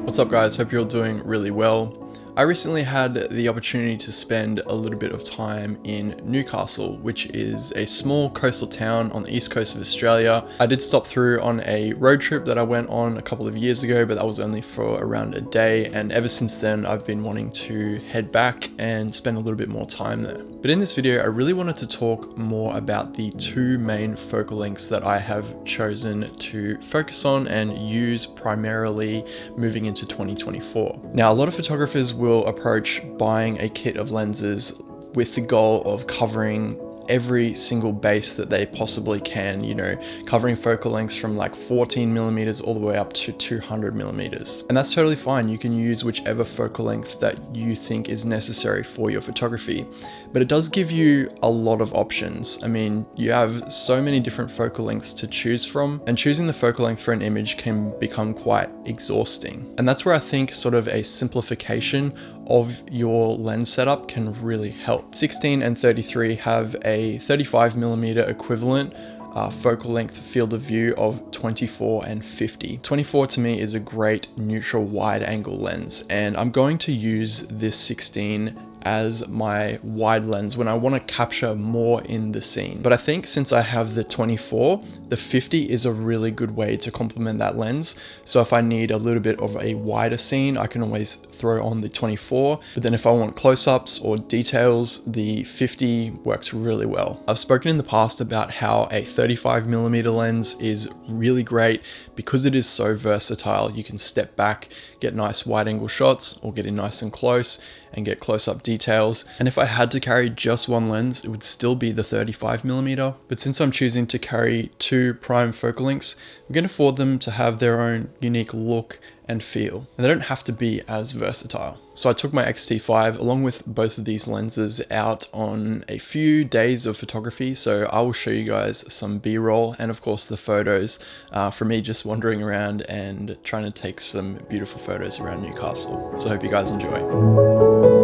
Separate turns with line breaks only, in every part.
What's up guys, hope you're all doing really well. I recently had the opportunity to spend a little bit of time in Newcastle, which is a small coastal town on the east coast of Australia. I did stop through on a road trip that I went on a couple of years ago, but that was only for around a day, and ever since then I've been wanting to head back and spend a little bit more time there. But in this video I really wanted to talk more about the two main focal lengths that I have chosen to focus on and use primarily moving into 2024. Now, a lot of photographers will approach buying a kit of lenses with the goal of covering every single base that they possibly can, covering focal lengths from like 14 millimeters all the way up to 200 millimeters. And that's totally fine. You can use whichever focal length that you think is necessary for your photography, but it does give you a lot of options. I mean, you have so many different focal lengths to choose from, and choosing the focal length for an image can become quite exhausting. And that's where I think sort of a simplification of your lens setup can really help. 16 and 33 have a 35 millimeter equivalent focal length field of view of 24 and 50. 24 to me is a great neutral wide angle lens, and I'm going to use this 16 as my wide lens when I want to capture more in the scene. But I think since I have the 24, the 50 is a really good way to complement that lens. So if I need a little bit of a wider scene, I can always throw on the 24. But then if I want close-ups or details, the 50 works really well. I've spoken in the past about how a 35 millimeter lens is really great because it is so versatile. You can step back, get nice wide angle shots, or get in nice and close and get close-up details. And if I had to carry just one lens, it would still be the 35 millimeter. But since I'm choosing to carry two prime focal lengths, I'm going to afford them to have their own unique look and feel, and they don't have to be as versatile. So I took my X-T5 along with both of these lenses out on a few days of photography. So I will show you guys some B-roll and of course the photos for me just wandering around and trying to take some beautiful photos around Newcastle. So I hope you guys enjoy.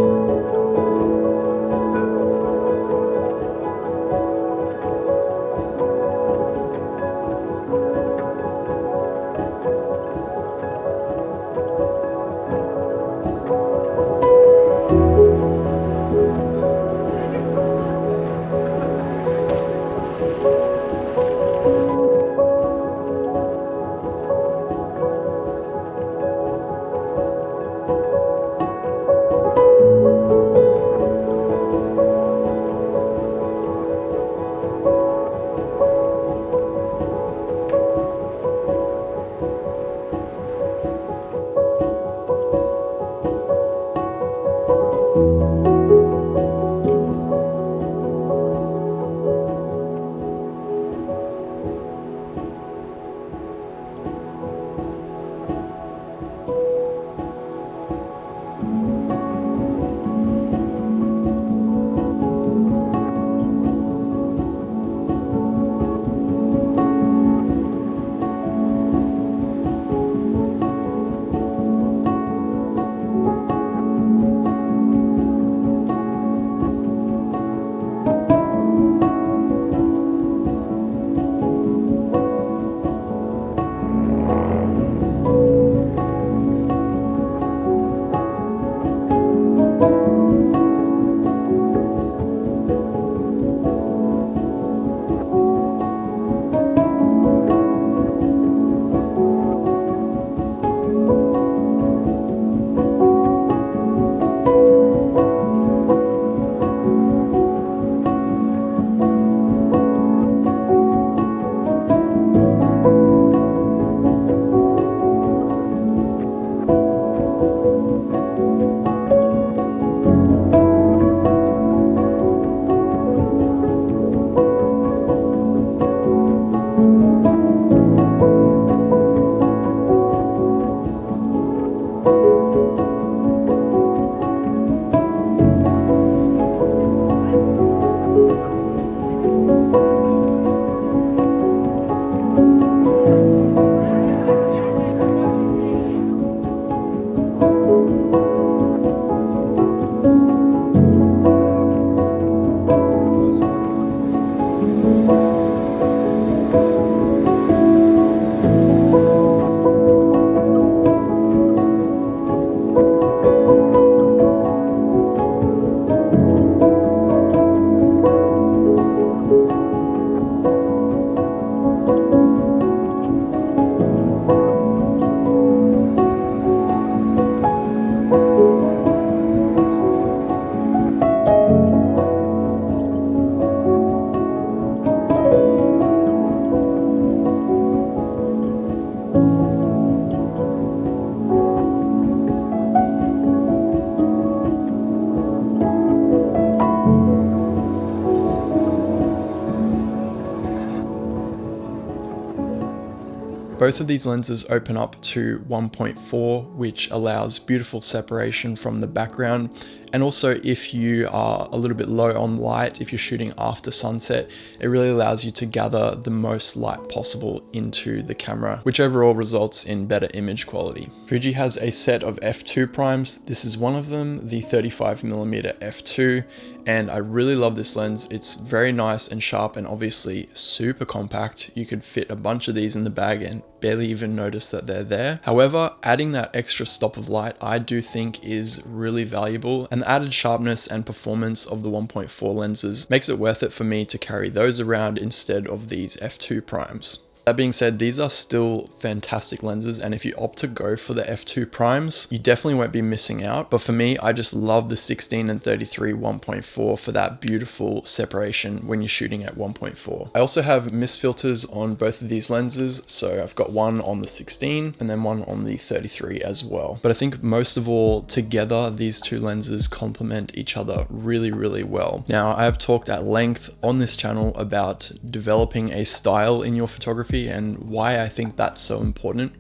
Both of these lenses open up to 1.4, which allows beautiful separation from the background. And also, if you are a little bit low on light, if you're shooting after sunset, it really allows you to gather the most light possible into the camera, which overall results in better image quality. Fuji has a set of f2 primes. This is one of them, the 35mm f2. And I really love this lens. It's very nice and sharp and obviously super compact. You could fit a bunch of these in the bag and barely even notice that they're there. However, adding that extra stop of light I do think is really valuable, and the added sharpness and performance of the 1.4 lenses makes it worth it for me to carry those around instead of these f2 primes. That being said, these are still fantastic lenses, and if you opt to go for the f2 primes, you definitely won't be missing out. But for me, I just love the 16 and 33 1.4 for that beautiful separation when you're shooting at 1.4. I also have mist filters on both of these lenses, so I've got one on the 16 and then one on the 33 as well. But I think most of all, together, these two lenses complement each other really, really well. Now, I have talked at length on this channel about developing a style in your photography and why I think that's so important.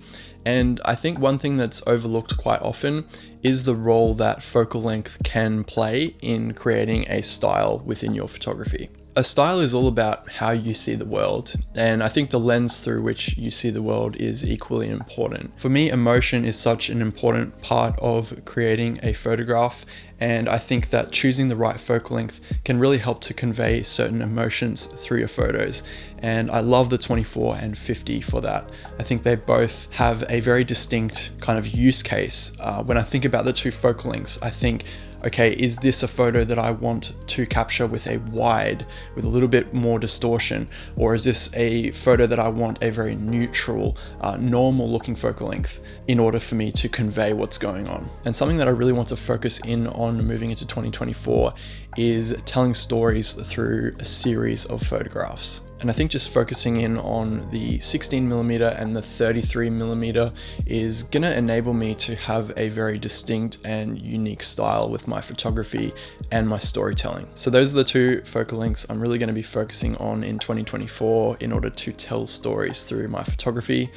And I think one thing that's overlooked quite often is the role that focal length can play in creating a style within your photography. A style is all about how you see the world, and I think the lens through which you see the world is equally important. For me, emotion is such an important part of creating a photograph, and I think that choosing the right focal length can really help to convey certain emotions through your photos. And I love the 24 and 50 for that. I think they both have a very distinct kind of use case. When I think about the two focal lengths, I think, okay, is this a photo that I want to capture with a wide, with a little bit more distortion? Or is this a photo that I want a very neutral, normal looking focal length in order for me to convey what's going on? And something that I really want to focus in on moving into 2024 is telling stories through a series of photographs. And I think just focusing in on the 16mm and the 33mm is gonna enable me to have a very distinct and unique style with my photography and my storytelling. So those are the two focal lengths I'm really gonna be focusing on in 2024 in order to tell stories through my photography.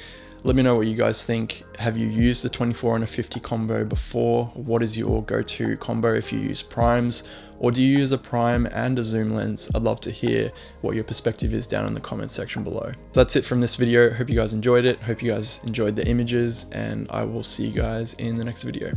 Let me know what you guys think. Have you used the 24 and a 50 combo before? What is your go-to combo if you use primes? Or do you use a prime and a zoom lens? I'd love to hear what your perspective is down in the comment section below. So that's it from this video. Hope you guys enjoyed it. Hope you guys enjoyed the images, and I will see you guys in the next video.